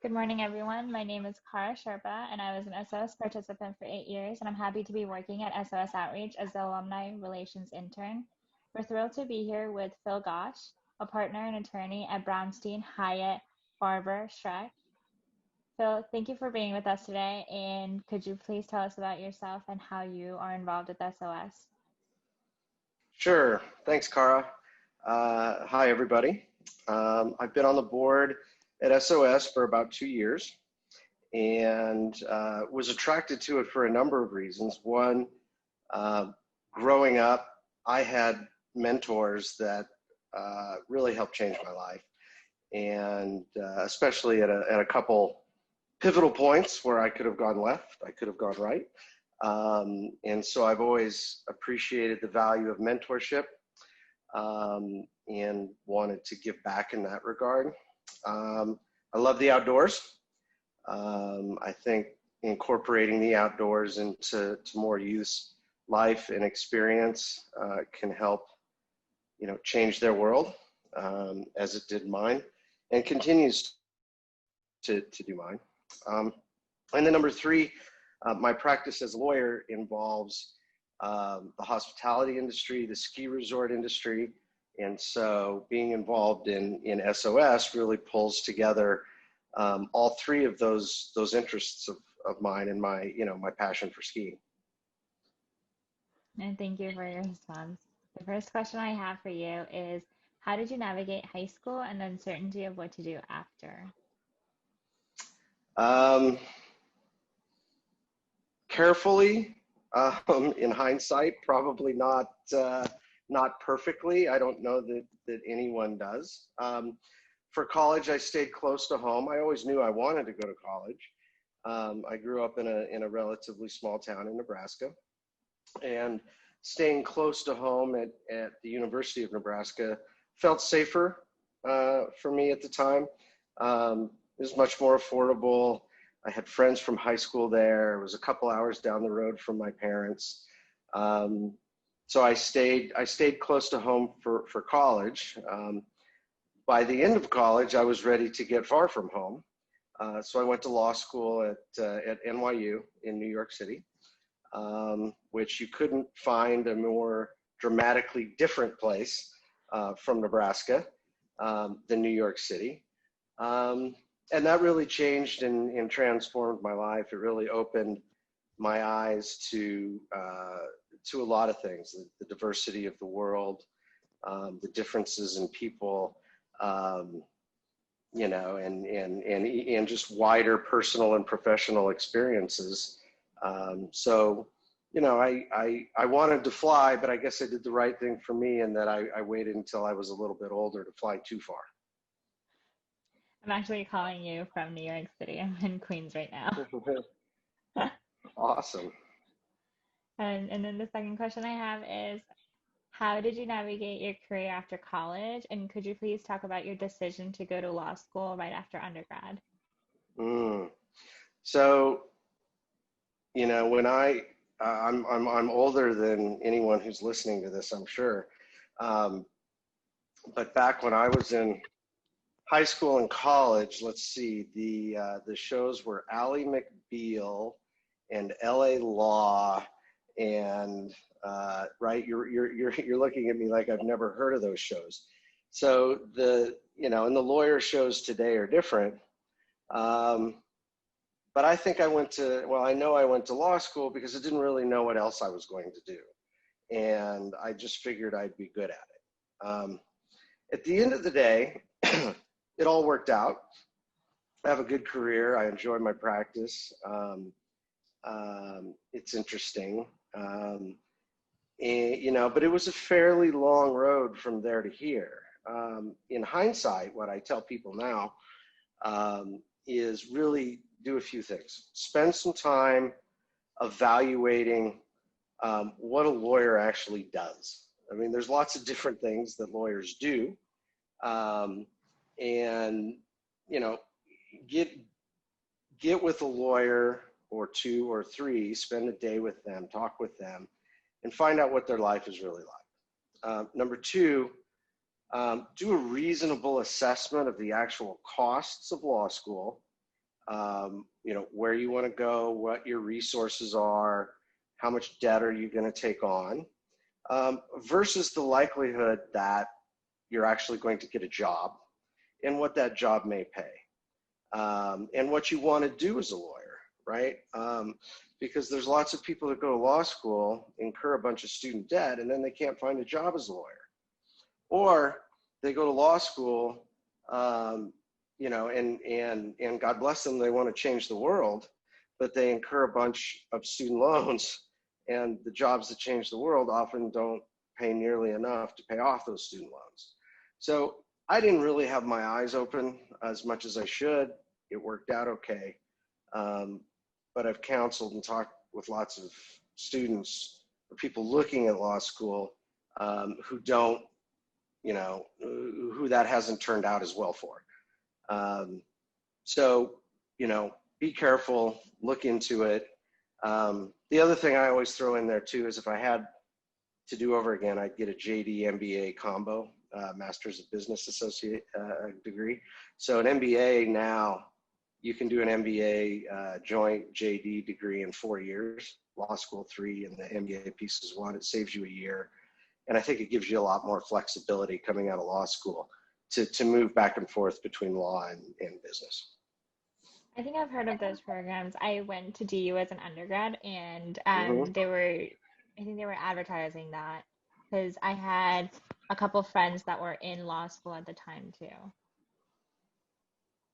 Good morning, everyone. My name is Kara Sherpa, and I was an SOS participant for 8 years, and I'm happy to be working at SOS Outreach as the Alumni Relations Intern. We're thrilled to be here with Phil Gosch, a partner and attorney at Brownstein, Hyatt, Farber, Schreck. Phil, thank you for being with us today, and could you please tell us about yourself and how you are involved with SOS? Sure. Thanks, Cara. Hi, everybody. I've been on the board at SOS for about 2 years and was attracted to it for a number of reasons. One, growing up, I had mentors that really helped change my life, and especially at a couple pivotal points where I could have gone left, I could have gone right. And so I've always appreciated the value of mentorship and wanted to give back in that regard. I love the outdoors. I think incorporating the outdoors into more youth's life and experience can help, change their world as it did mine and continues to do mine. And then number three, my practice as a lawyer involves the hospitality industry, the ski resort industry, and so being involved in SOS really pulls together all three of those interests of mine and my passion for skiing. And thank you for your response. The first question I have for you is, how did you navigate high school and the uncertainty of what to do after? Carefully, in hindsight, probably not perfectly. I don't know that anyone does. For college, I stayed close to home. I always knew I wanted to go to college. I grew up in a relatively small town in Nebraska, and staying close to home at the University of Nebraska felt safer for me at the time. It was much more affordable. I had friends from high school there. It was a couple hours down the road from my parents. So I stayed close to home for college. By the end of college, I was ready to get far from home. So I went to law school at NYU in New York City, which you couldn't find a more dramatically different place from Nebraska than New York City. And that really changed and transformed my life. It really opened my eyes to a lot of things, the diversity of the world, the differences in people, and just wider personal and professional experiences. So, I wanted to fly, but I guess I did the right thing for me in that I waited until I was a little bit older to fly too far. I'm actually calling you from New York City. I'm in Queens right now. Awesome. And then the second question I have is, how did you navigate your career after college? And could you please talk about your decision to go to law school right after undergrad? So, when I'm older than anyone who's listening to this, I'm sure. But back when I was in high school and college, let's see, the shows were Ally McBeal and LA Law, and right, you're looking at me like I've never heard of those shows. So and the lawyer shows today are different. But I think I know I went to law school because I didn't really know what else I was going to do. And I just figured I'd be good at it. At the end of the day, it all worked out. I have a good career. I enjoy my practice. It's interesting. But it was a fairly long road from there to here. In hindsight, what I tell people now is really do a few things. Spend some time evaluating what a lawyer actually does. I mean, there's lots of different things that lawyers do. And get with a lawyer or two or three, spend a day with them, talk with them, and find out what their life is really like. Number two, do a reasonable assessment of the actual costs of law school where you want to go, what your resources are, how much debt are you going to take on, versus the likelihood that you're actually going to get a job and what that job may pay, and what you want to do as a lawyer, right? Because there's lots of people that go to law school, incur a bunch of student debt, and then they can't find a job as a lawyer. Or they go to law school, and God bless them, they want to change the world, but they incur a bunch of student loans, and the jobs that change the world often don't pay nearly enough to pay off those student loans. So I didn't really have my eyes open as much as I should. It worked out okay. But I've counseled and talked with lots of students or people looking at law school, who don't, who that hasn't turned out as well for. So, be careful, look into it. The other thing I always throw in there too is if I had to do over again, I'd get a JD MBA combo, Master's of Business Associate degree. So an MBA now, you can do an MBA joint JD degree in 4 years, law school 3, and the MBA piece is 1. It saves you a year. And I think it gives you a lot more flexibility coming out of law school to move back and forth between law and business. I think I've heard of those programs. I went to DU as an undergrad, and Mm-hmm. I think they were advertising that because I had a couple friends that were in law school at the time too.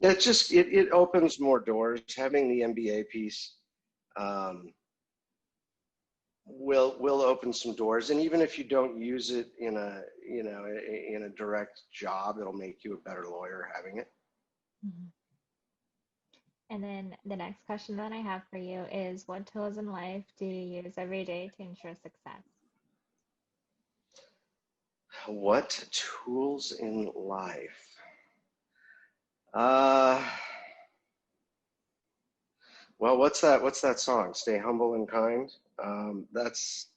It's just, it opens more doors. Having the MBA piece will open some doors, and even if you don't use it in a direct job, it'll make you a better lawyer having it. Mhm. And then the next question that I have for you is, what tools in life do you use every day to ensure success? What tools in life? Uh, well, what's that song? Stay humble and kind. That's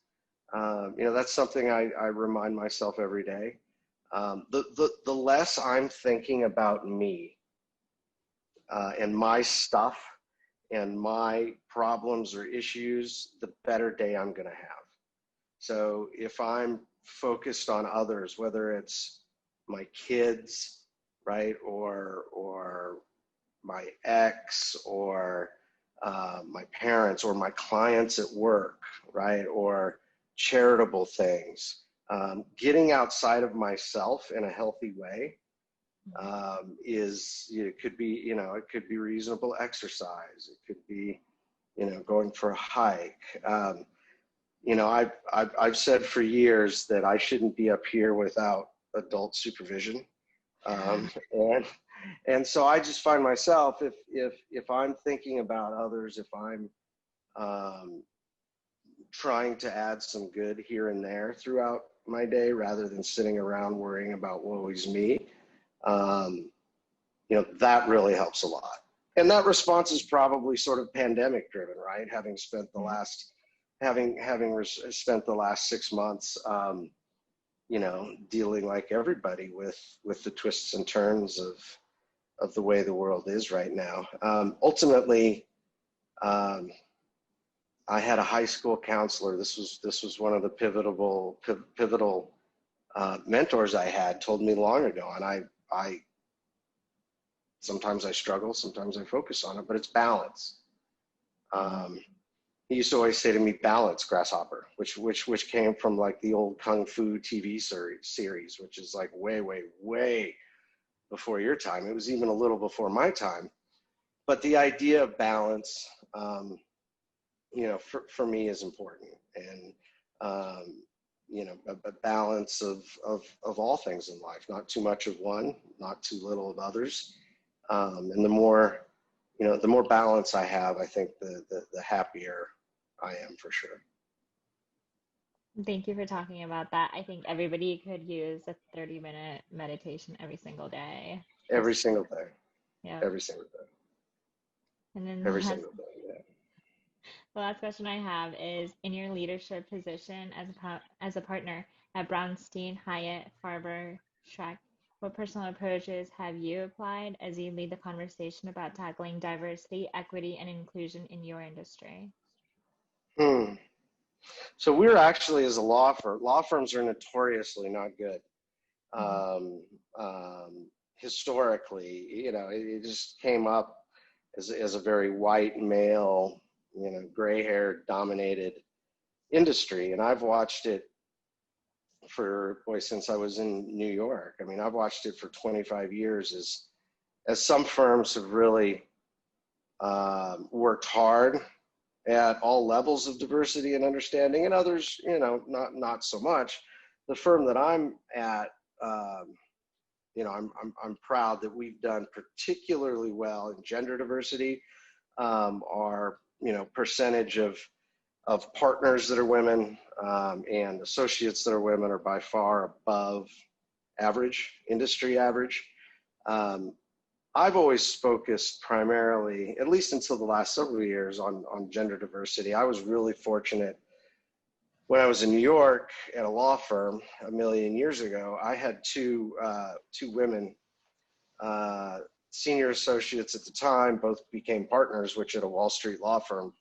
something I remind myself every day. The less I'm thinking about me and my stuff and my problems or issues, the better day I'm going to have. So if I'm focused on others, whether it's my kids, right, or my ex, or my parents, or my clients at work, right, or charitable things, getting outside of myself in a healthy way it could be reasonable exercise. It could be, going for a hike. I've said for years that I shouldn't be up here without adult supervision. And so I just find myself, if I'm thinking about others, if I'm trying to add some good here and there throughout my day, rather than sitting around worrying about woe is me, that really helps a lot. And that response is probably sort of pandemic driven, right? Having spent the last, spent the last 6 months, dealing like everybody with the twists and turns of the way the world is right now. Ultimately, I had a high school counselor. This was one of the pivotal mentors I had, told me long ago, and I sometimes I struggle, sometimes I focus on it, but it's balance. He used to always say to me, "Balance, grasshopper," which came from like the old kung fu TV series, which is like way before your time. It was even a little before my time. But the idea of balance, for me is important, and a balance of all things in life, not too much of one, not too little of others. And the more balance I have, I think the happier I am, for sure. Thank you for talking about that. I think everybody could use a 30-minute meditation every single day. Every single day. Yeah. Every single day. And then Every single day. Yeah. the last question I have is, in your leadership position as a partner at Brownstein, Hyatt, Farber, Schreck, What personal approaches have you applied as you lead the conversation about tackling diversity, equity, and inclusion in your industry? Hmm. So we're actually, as a law firms are notoriously not good. Mm, Um, Historically, it just came up as a very white male, gray hair dominated industry. And I've watched it since I was in New York. I mean, I've watched it for 25 years as some firms have really worked hard at all levels of diversity and understanding, and others, not so much. The firm that I'm at, I'm proud that we've done particularly well in gender diversity. Our percentage of partners that are women and associates that are women are by far above average, industry average. Um, I've always focused primarily, at least until the last several years, on gender diversity. I was really fortunate when I was in New York at a law firm a million years ago. I had two women, uh, senior associates at the time, both became partners, which at a Wall Street law firm,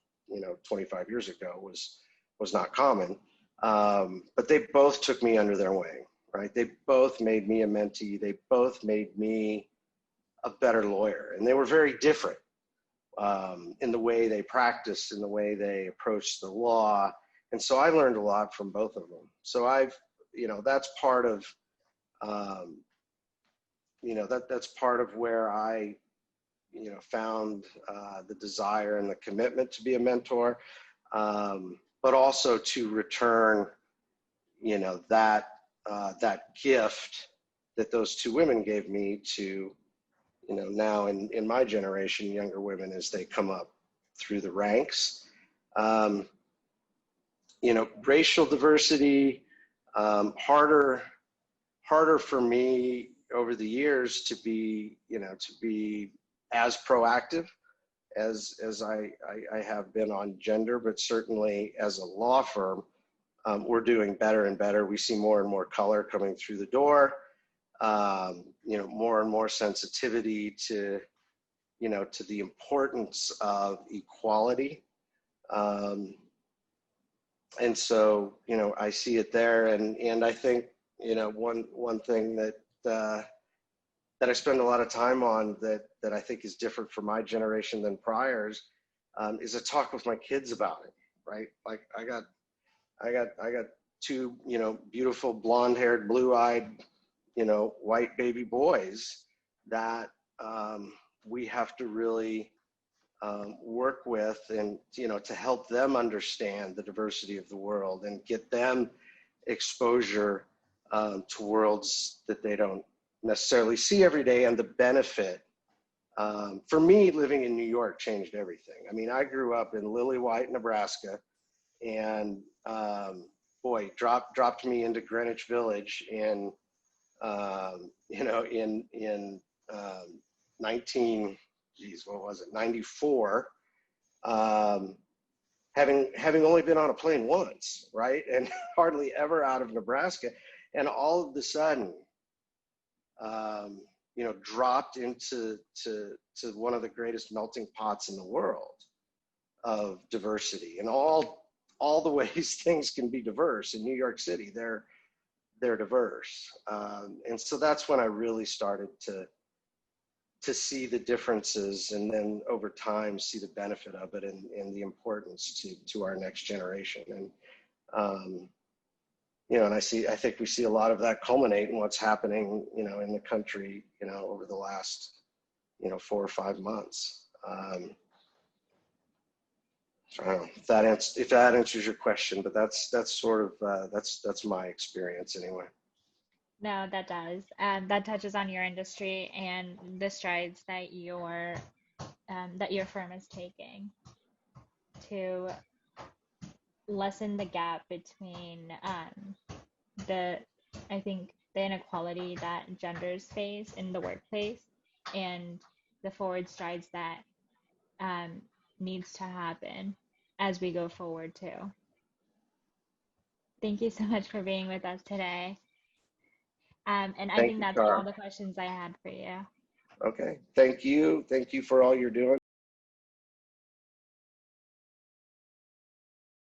25 years ago was not common. But they both took me under their wing, right? They both made me a mentee. They both made me a better lawyer, and they were very different in the way they practiced, in the way they approached the law. And so I learned a lot from both of them. So that's part of, um, that's part of where I, found the desire and the commitment to be a mentor, but also to return, that gift that those two women gave me to, now in my generation, younger women as they come up through the ranks. Um, Racial diversity, harder for me over the years to be as proactive as I have been on gender, but certainly as a law firm, we're doing better and better. We see more and more color coming through the door, more and more sensitivity to the importance of equality. Um, and so, I see it there. And I think, one thing that I spend a lot of time on that I think is different for my generation than priors, is I talk with my kids about it, right? Like I got two, beautiful blonde-haired, blue-eyed, white baby boys that we have to really work with, and to help them understand the diversity of the world and get them exposure to worlds that they don't necessarily see every day, and the benefit. For me, living in New York changed everything. I mean, I grew up in Lily White, Nebraska, and boy, dropped me into Greenwich Village in 19, geez, what was it, 94, having only been on a plane once, right, and hardly ever out of Nebraska, and all of a sudden, dropped into one of the greatest melting pots in the world of diversity, and all the ways things can be diverse in New York City. They're diverse, and so that's when I really started to see the differences, and then over time see the benefit of it, and the importance to our next generation. And and I think we see a lot of that culminate in what's happening, in the country, over the last, 4 or 5 months. So I don't know if that answers your question, but that's sort of that's my experience anyway. no, that does. That touches on your industry and the strides that your firm is taking to lessen the gap between the I think the inequality that genders face in the workplace and the forward strides that um, needs to happen as we go forward too. Thank you so much for being with us today. And I Thank think you, that's all Cara. the questions I had for you. Okay. Thank you. Thank you for all you're doing.